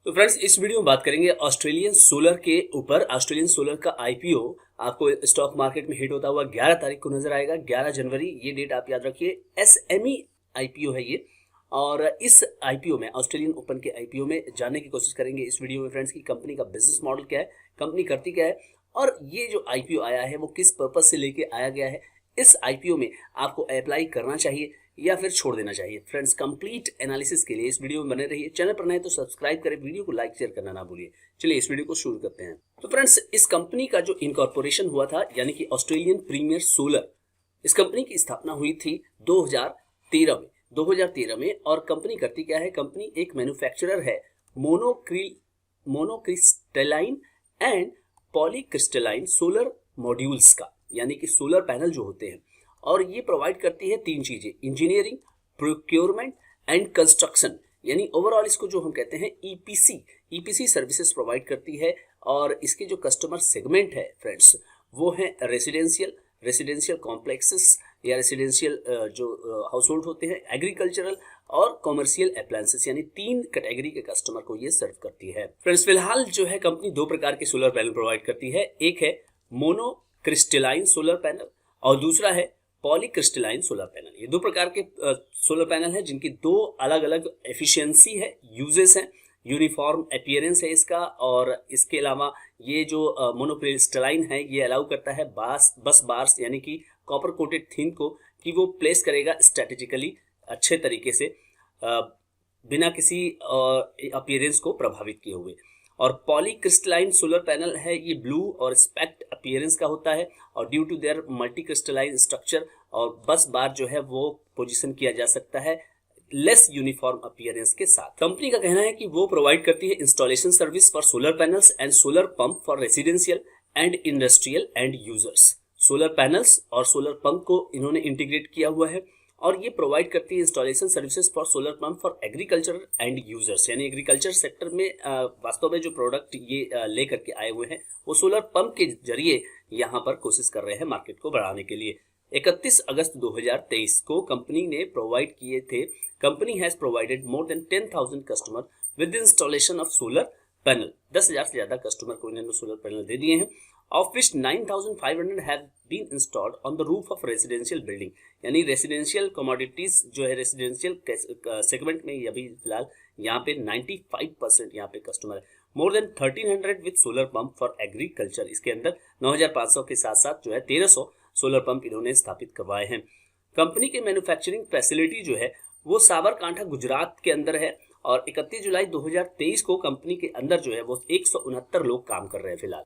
तो फ्रेंड्स इस वीडियो में बात करेंगे ऑस्ट्रेलियन सोलर के ऊपर। ऑस्ट्रेलियन सोलर का आईपीओ आपको स्टॉक मार्केट में हिट होता हुआ 11 तारीख को नजर आएगा। 11 जनवरी ये डेट आप याद रखिए। एसएमई आईपीओ है ये, और इस आईपीओ में ऑस्ट्रेलियन ओपन के आईपीओ में जानने की कोशिश करेंगे इस वीडियो में फ्रेंड्स की कंपनी का बिजनेस मॉडल क्या है, कंपनी करती क्या है, और ये जो आईपीओ आया है वो किस पर्पज से लेके आया गया है। इस आईपीओ में आपको अप्लाई करना चाहिए या फिर छोड़ देना चाहिए। फ्रेंड्स कंप्लीट एनालिसिस के लिए इस वीडियो में बने रहिए। चैनल पर नए तो सब्सक्राइब करें, वीडियो को लाइक शेयर करना ना भूलिए। चलिए इस वीडियो को शुरू करते हैं। तो फ्रेंड्स इस कंपनी का जो इनकॉर्पोरेशन हुआ था यानी कि ऑस्ट्रेलियन प्रीमियर सोलर, इस कंपनी की स्थापना हुई थी 2013 में। और कंपनी करती क्या है, कंपनी एक मैन्युफैक्चरर है monocrystalline and polycrystalline solar modules का, यानी कि सोलर पैनल जो होते हैं। और ये प्रोवाइड करती है तीन चीजें, इंजीनियरिंग, प्रोक्योरमेंट एंड कंस्ट्रक्शन, यानी ओवरऑल इसको जो हम कहते हैं ईपीसी सर्विसेज प्रोवाइड करती है। और इसके जो कस्टमर सेगमेंट है फ्रेंड्स वो है रेसिडेंशियल कॉम्प्लेक्सेस या रेसिडेंशियल जो हाउस होल्ड होते हैं, एग्रीकल्चरल और कॉमर्शियल अप्लायंसेस, यानी तीन कैटेगरी के कस्टमर को ये सर्व करती है। फ्रेंड्स फिलहाल जो है कंपनी दो प्रकार के सोलर पैनल प्रोवाइड करती है। एक है मोनोक्रिस्टलाइन सोलर पैनल और दूसरा है पॉलीक्रिस्टलाइन सोलर पैनल। ये दो प्रकार के सोलर पैनल हैं जिनकी दो अलग अलग एफिशिएंसी है, यूजेस हैं, यूनिफॉर्म अपीयरेंस है इसका। और इसके अलावा ये जो मोनोक्रिस्टलाइन है ये अलाउ करता है बस बार्स यानी कि कॉपर कोटेड थिन को कि वो प्लेस करेगा स्ट्रेटेजिकली अच्छे तरीके से बिना किसी अपीयरेंस को प्रभावित किए हुए। और पॉलीक्रिस्टलाइन सोलर पैनल है ये ब्लू और स्पेक्ट अपीयरेंस का होता है, और due to their multi crystalline structure और बस बार जो है वो पोजीशन किया जा सकता है लेस यूनिफॉर्म अपीयरेंस के साथ। कंपनी का कहना है कि वो प्रोवाइड करती है installation service for solar panels and solar pump for residential and industrial and users. Solar panels और सोलर पंप को इन्होंने इंटीग्रेट किया हुआ है। और ये प्रोवाइड करती है installation services for solar pump for agriculture and users, यानी एग्रीकल्चर सेक्टर में वास्तव में जो प्रोडक्ट ये लेकर के आए हुए हैं वो सोलर पंप के जरिए यहाँ पर कोशिश कर रहे हैं मार्केट को बढ़ाने के लिए। 31 अगस्त 2023 को कंपनी ने प्रोवाइड किए थे, company has provided more than 10,000 customer with installation of solar panel. 10,000 से ज्यादा कस्टमर को इन्होंने सोलर पैनल दे दिए हैं। Of which 9,500 have been installed on the roof of residential building, यानी रेसिडेंशियल कमोडिटीज जो है रेसिडेंशियल सेगमेंट में अभी फिलहाल यहाँ पे 95% यहाँ पे कस्टमर है। More than 1,300 with solar pump for agriculture, इसके अंदर 9,500 के साथ साथ जो है 1,300 सोलर पंप इन्होंने स्थापित करवाए हैं। कंपनी के मैन्युफैक्चरिंग फैसिलिटी जो है वो साबरकांठा गुजरात के अंदर है। और 31 जुलाई 2023 को कंपनी के अंदर जो है वो 169 लोग काम कर रहे हैं फिलहाल।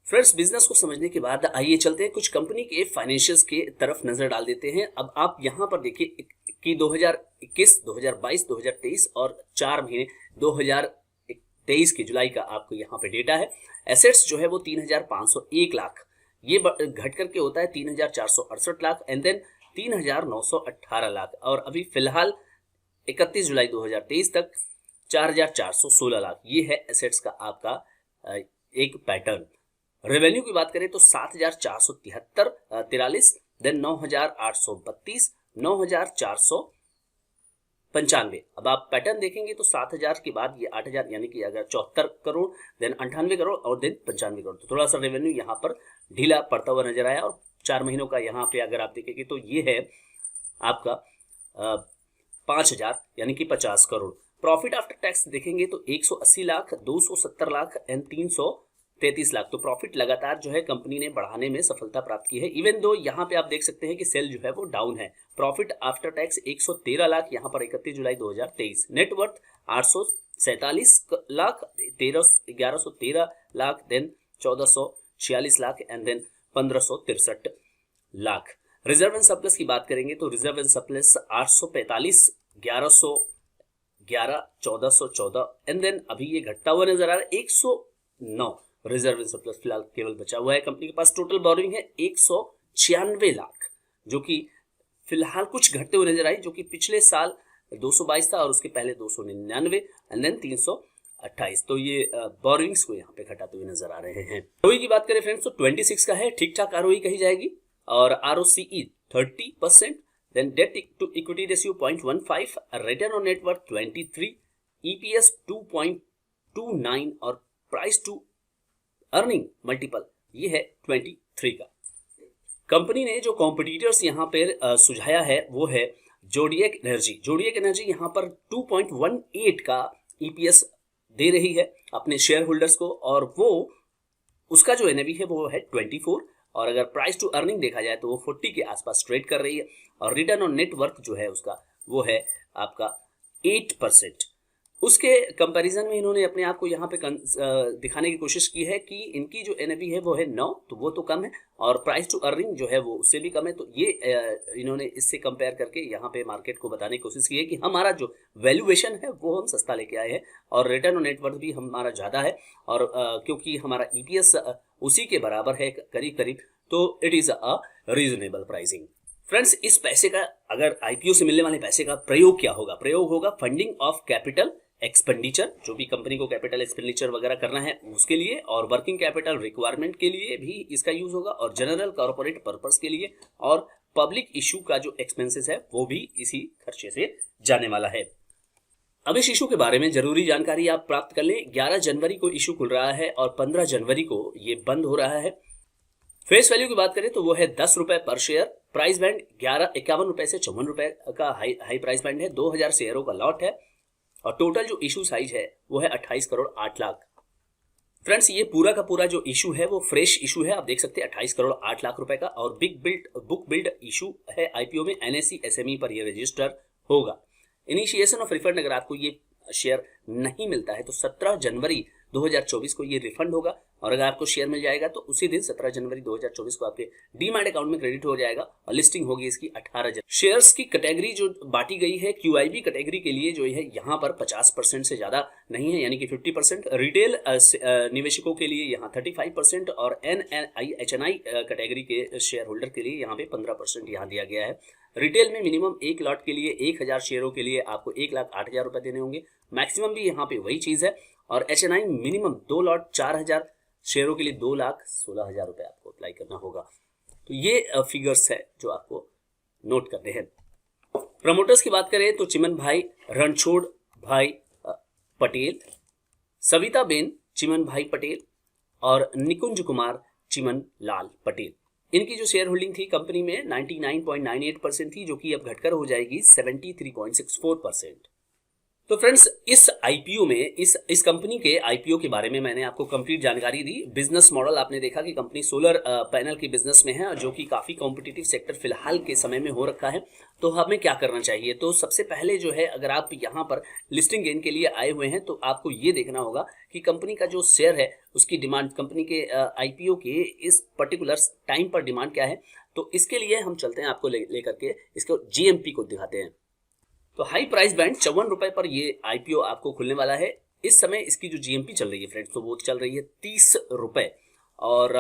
फ्रेंड्स बिजनेस को समझने के बाद आइए चलते हैं कुछ कंपनी के फाइनेंशियल्स के तरफ नजर डाल देते हैं। अब आप यहाँ पर देखिए कि 2021, 2022, 2023 और 4 महीने 2023 की जुलाई का आपको यहाँ पे डेटा है। एसेट्स जो है वो 3,501 लाख, ये घट करके होता है 3,468 लाख एंड देन 3,918 लाख। और अभी फिलहाल 31 जुलाई 2023 तक 4,416 लाख, ये है एसेट्स का आपका एक पैटर्न। रेवेन्यू की बात करें तो 7,443, देन 9,832, 9,495। अब आप पैटर्न देखेंगे तो 7,000 के बाद ये 8,000 यानी कि अगर 74 करोड़, देन 98 करोड़ और देन 95 करोड़, तो थोड़ा सा रेवेन्यू यहाँ पर ढीला पड़ता हुआ नजर आया। और 4 महीनों का यहाँ पे अगर आप देखेंगे तो ये है आपका 5,000 यानी कि 50 करोड़। प्रॉफिट आफ्टर टैक्स देखेंगे तो 180 लाख, 270 लाख एंड 333 लाख। तो प्रॉफिट लगातार जो है कंपनी ने बढ़ाने में सफलता प्राप्त की है। इवन दो यहाँ पे आप देख सकते हैं कि सेल जो है वो डाउन है। प्रॉफिट आफ्टर टैक्स 113 लाख यहाँ पर 31 जुलाई 2023। Net worth 847 lakh, 1113 lakh, then 1446 lakh and then 1563 lakh. Reserve and surplus की बात करेंगे तो reserve and surplus 845, 1111, 1414 and then अभी ये घटता हुआ नजर आ रहा है 109 रिजर्व एंड सरप्लस फिलहाल केवल बचा हुआ है। कंपनी के पास टोटल बोरिंग है 196 लाख, जो कि फिलहाल कुछ घटते हुए नजर आई, जो कि पिछले साल 222 था और उसके पहले 299 एंड देन 328। तो ये बोरिंग्स को यहाँ पे घटाते हुए नजर आ रहे हैं। ROE की बात करें फ्रेंड्स तो 26 का है, ठीक ठाक ROE कही जाएगी। और ROCE 30%, then debt to equity ratio 0.15, return on net worth 23, EPS 0.29 और प्राइस टू अर्निंग मल्टीपल ये है 23 का। कंपनी ने जो कॉम्पिटिटर्स यहाँ पे सुझाया है वो है जोडिएक एनर्जी। जोडिएक एनर्जी यहाँ पर 2.18 का ईपीएस दे रही है अपने शेयर होल्डर्स को, और वो उसका जो एनएवी है वो है 24, और अगर प्राइस टू अर्निंग देखा जाए तो वो 40 के आसपास ट्रेड कर रही है, और रिटर्न ऑन नेट वर्थ जो है उसका वो है आपका 8%। उसके कंपैरिजन में इन्होंने अपने आप को यहाँ पे दिखाने की कोशिश की है कि इनकी जो एनएवी है वो है 9, तो वो तो कम है, और प्राइस टू अर्निंग जो है वो उससे भी कम है। तो ये इन्होंने इससे कंपेयर करके यहाँ पे मार्केट को बताने की कोशिश की है कि हमारा जो वैल्यूएशन है वो हम सस्ता लेके आए हैं, और रिटर्न ऑन नेटवर्थ भी हमारा ज़्यादा है, और क्योंकि हमारा ईपीएस उसी के बराबर है करीब करीब, तो it is a reasonable pricing. Friends, इस पैसे का, अगर आईपीओ से मिलने वाले पैसे का प्रयोग क्या होगा? प्रयोग होगा फंडिंग ऑफ कैपिटल एक्सपेंडिचर, जो भी कंपनी को कैपिटल एक्सपेंडिचर वगैरह करना है उसके लिए, और वर्किंग कैपिटल रिक्वायरमेंट के लिए भी इसका यूज होगा, और जनरल कॉर्पोरेट पर्पस के लिए, और पब्लिक इशू का जो एक्सपेंसेस है वो भी इसी खर्चे से जाने वाला है। अब इस इशू के बारे में जरूरी जानकारी आप प्राप्त कर लें। 11 जनवरी को इशू खुल रहा है और 15 जनवरी को ये बंद हो रहा है। फेस वैल्यू की बात करें तो वो है 10 रुपए पर शेयर। प्राइस बैंड 51 रुपए से 54 रुपए का हाई प्राइस बैंड है। 2000 शेयरों का लॉट है, और टोटल जो इशू साइज है वो है 28 करोड़ 8 लाख। फ्रेंड्स, ये पूरा का पूरा जो इशू है वो फ्रेश इशू है, आप देख सकते हैं 28 करोड़ 8 लाख रुपए का, और बुक बिल्ड इशू है आईपीओ में। एनएसई एसएमई पर ये रजिस्टर होगा। इनिशिएशन ऑफ रिफंड, अगर आपको ये शेयर नहीं मिलता है तो 17 जनवरी 2024 को ये रिफंड होगा, और अगर आपको शेयर मिल जाएगा तो उसी दिन 17 जनवरी 2024 को आपके डीमैट अकाउंट में क्रेडिट हो जाएगा, और लिस्टिंग होगी इसकी 18 जनवरी। शेयर्स की कैटेगरी जो बांटी गई है क्यूआईबी कैटेगरी के लिए जो है यहाँ पर 50% से ज्यादा नहीं है, यानी कि 50%। रिटेल निवेशकों के लिए यहाँ 35%, और एचएनआई कैटेगरी के शेयर होल्डर के लिए यहाँ पे 15% यहाँ दिया गया है। रिटेल में मिनिमम 1 लॉट के लिए 1000 शेयरों के लिए आपको 1,08,000 रुपए देने होंगे, मैक्सिमम भी यहाँ पे वही चीज है। और एचएनआई मिनिमम 2 लॉट 4000 शेयरों के लिए 2,16,000 रुपए आपको अप्लाई करना होगा। तो ये फिगर्स है जो आपको नोट करने हैं। प्रमोटर्स की बात करें तो चिमन भाई रणछोड़ भाई पटेल, सविता बेन चिमन भाई पटेल, और निकुंज कुमार चिमन लाल पटेल। इनकी जो शेयर होल्डिंग थी कंपनी में 99.98% थी, जो कि अब घटकर हो जाएगी 73.64%। तो फ्रेंड्स, इस आईपीओ में इस कंपनी के आईपीओ के बारे में मैंने आपको कंप्लीट जानकारी दी। बिजनेस मॉडल आपने देखा कि कंपनी सोलर पैनल की बिजनेस में है, जो कि काफी कॉम्पिटिटिव सेक्टर फिलहाल के समय में हो रखा है। तो हमें क्या करना चाहिए? तो सबसे पहले जो है, अगर आप यहाँ पर लिस्टिंग गेन के लिए आए हुए हैं तो आपको ये देखना होगा कि कंपनी का जो शेयर है उसकी डिमांड, कंपनी के आईपीओ के इस पर्टिकुलर टाइम पर डिमांड क्या है। तो इसके लिए हम चलते हैं, आपको लेकर के इसको जीएमपी को दिखाते हैं। तो हाई प्राइस बैंड 54 रुपए पर ये आईपीओ आपको खुलने वाला है। इस समय इसकी जो जीएमपी चल रही है फ्रेंड्स, तो वो चल रही है 30 रुपए, और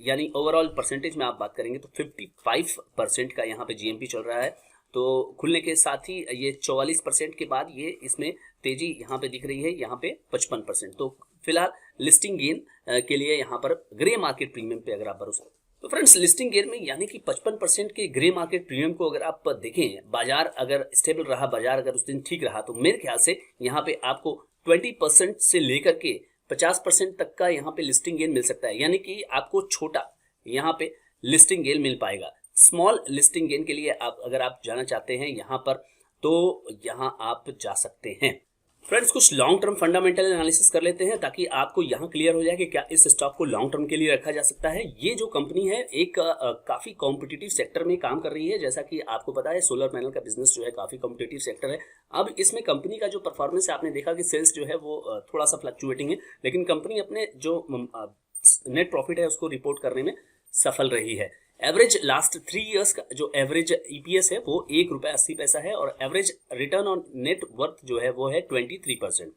यानी ओवरऑल परसेंटेज में आप बात करेंगे तो 55% का यहाँ पे जीएमपी चल रहा है। तो खुलने के साथ ही ये 44% के बाद ये इसमें तेजी यहाँ पे दिख रही है, यहाँ पे 55%। तो फिलहाल लिस्टिंग गेन के लिए यहाँ पर ग्रे मार्केट प्रीमियम पे अगर आप भरोसा, तो फ्रेंड्स लिस्टिंग गेन में यानी कि 55% के ग्रे मार्केट प्रीमियम को अगर आप देखें, बाजार अगर स्टेबल रहा, बाजार अगर उस दिन ठीक रहा, तो मेरे ख्याल से यहाँ पे आपको 20% से लेकर के 50% तक का यहाँ पे लिस्टिंग गेन मिल सकता है। यानी कि आपको छोटा यहाँ पे लिस्टिंग गेन मिल पाएगा। स्मॉल लिस्टिंग गेन के लिए आप अगर आप जाना चाहते हैं यहाँ पर, तो यहाँ आप जा सकते हैं। फ्रेंड्स, कुछ लॉन्ग टर्म फंडामेंटल एनालिसिस कर लेते हैं ताकि आपको यहाँ क्लियर हो जाए कि क्या इस स्टॉक को लॉन्ग टर्म के लिए रखा जा सकता है। ये जो कंपनी है एक काफी कॉम्पिटिटिव सेक्टर में काम कर रही है। जैसा कि आपको पता है सोलर पैनल का बिजनेस जो है काफी कॉम्पिटिटिव सेक्टर है। अब इसमें कंपनी का जो परफॉर्मेंस है, आपने देखा कि सेल्स जो है वो थोड़ा सा फ्लक्चुएटिंग है, लेकिन कंपनी अपने जो नेट प्रॉफिट है उसको रिपोर्ट करने में सफल रही है। एवरेज लास्ट 3 इयर्स का जो एवरेज ईपीएस है वो ₹1.80 है, और average return on net worth जो है वो है 23%।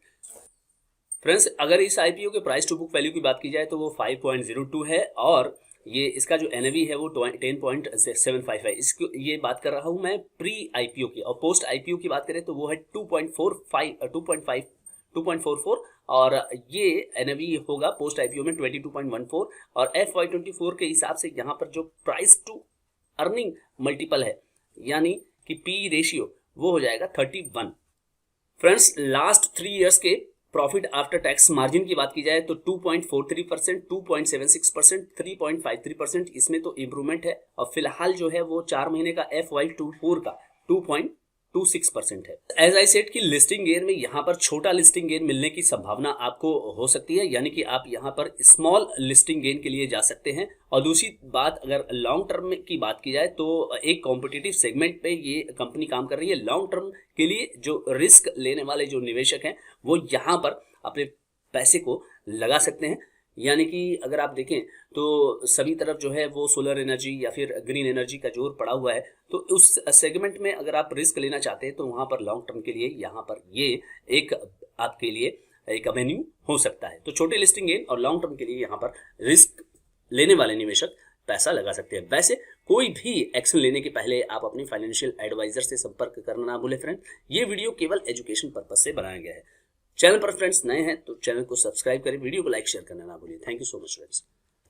फ्रेंड्स, अगर इस आईपीओ के प्राइस टू बुक वैल्यू की बात की जाए तो वो 5.02 है, और ये इसका जो एनएवी है वो 10.75 है। इसको ये बात कर रहा हूं मैं प्री आईपीओ की, और पोस्ट आईपीओ की बात करें तो वो है 2.44, और ये एनएवी होगा पोस्ट आईपीओ में 22.14, और FY24 के हिसाब से यहाँ पर जो प्राइस टू अर्निंग मल्टीपल है यानी कि पी रेशियो वो हो जाएगा 31। फ्रेंड्स, लास्ट 3 इयर्स के प्रॉफिट आफ्टर टैक्स मार्जिन की बात की जाए तो 2.43%, 2.76%, 3.53%, इसमें तो इम्प्रूवमेंट है। और फिलहाल जो है वो 4 महीने का FY24 का 2.26% है। एज आई सेड कि लिस्टिंग गेन में यहाँ पर छोटा लिस्टिंग गेन मिलने की संभावना आपको हो सकती है, यानी कि आप यहाँ पर स्मॉल लिस्टिंग गेन के लिए जा सकते हैं। और दूसरी बात, अगर लॉन्ग टर्म की बात की जाए तो एक कॉम्पिटिटिव सेगमेंट पे ये कंपनी काम कर रही है। लॉन्ग टर्म के लिए जो रिस्क लेने वाले जो निवेशक हैं वो यहाँ पर अपने पैसे को लगा सकते हैं। यानी कि अगर आप देखें तो सभी तरफ जो है वो सोलर एनर्जी या फिर ग्रीन एनर्जी का जोर पड़ा हुआ है, तो उस सेगमेंट में अगर आप रिस्क लेना चाहते हैं तो वहाँ पर लॉन्ग टर्म के लिए यहाँ पर ये एक आपके लिए एक एवेन्यू हो सकता है। तो छोटे लिस्टिंग गेन और लॉन्ग टर्म के लिए यहाँ पर रिस्क लेने वाले निवेशक पैसा लगा सकते हैं। वैसे कोई भी एक्शन लेने के पहले आप अपने फाइनेंशियल एडवाइजर से संपर्क करना ना भूलें फ्रेंड। ये वीडियो केवल एजुकेशन पर्पज से बनाया गया है। चैनल पर फ्रेंड्स नए हैं तो चैनल को सब्सक्राइब करें, वीडियो को लाइक शेयर करना ना भूलिए। Thank you so much friends.